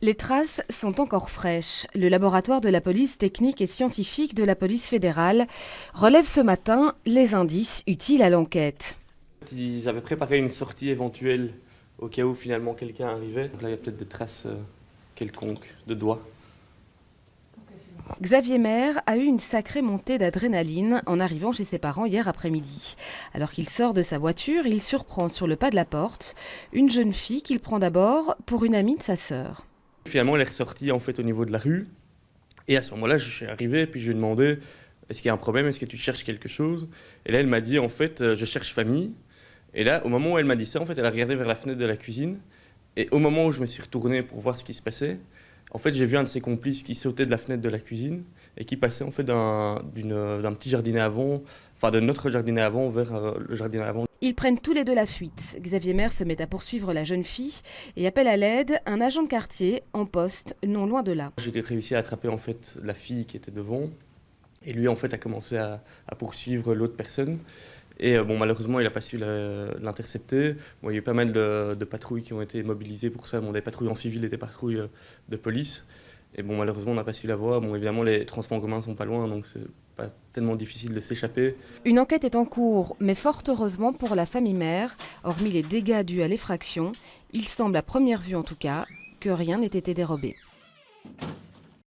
Les traces sont encore fraîches. Le laboratoire de la police technique et scientifique de la police fédérale relève ce matin les indices utiles à l'enquête. Ils avaient préparé une sortie éventuelle au cas où finalement quelqu'un arrivait. Donc là, il y a peut-être des traces quelconques de doigts. Xavier Maire a eu une sacrée montée d'adrénaline en arrivant chez ses parents hier après-midi. Alors qu'il sort de sa voiture, il surprend sur le pas de la porte une jeune fille qu'il prend d'abord pour une amie de sa sœur. Finalement, elle est ressortie en fait au niveau de la rue. Et à ce moment-là, je suis arrivé puis je lui ai demandé est-ce qu'il y a un problème, est-ce que tu cherches quelque chose? Et là, elle m'a dit en fait je cherche famille. Et là, au moment où elle m'a dit ça, en fait, elle a regardé vers la fenêtre de la cuisine. Et au moment où je me suis retourné pour voir ce qui se passait, en fait, j'ai vu un de ses complices qui sautait de la fenêtre de la cuisine et qui passait en fait d'un petit jardinet avant, enfin de notre jardinet avant vers le jardinet avant. Ils prennent tous les deux la fuite. Xavier Maire se met à poursuivre la jeune fille et appelle à l'aide un agent de quartier en poste non loin de là. J'ai réussi à attraper en fait la fille qui était devant et lui en fait a commencé à poursuivre l'autre personne. Et bon, malheureusement, il n'a pas su l'intercepter. Bon, il y a eu pas mal de patrouilles qui ont été mobilisées pour ça, bon, des patrouilles en civil et des patrouilles de police. Et bon, malheureusement, on n'a pas su la voir. Bon, évidemment, les transports en commun ne sont pas loin, donc c'est pas tellement difficile de s'échapper. Une enquête est en cours, mais fort heureusement pour la famille Maire, hormis les dégâts dus à l'effraction, il semble à première vue en tout cas que rien n'ait été dérobé.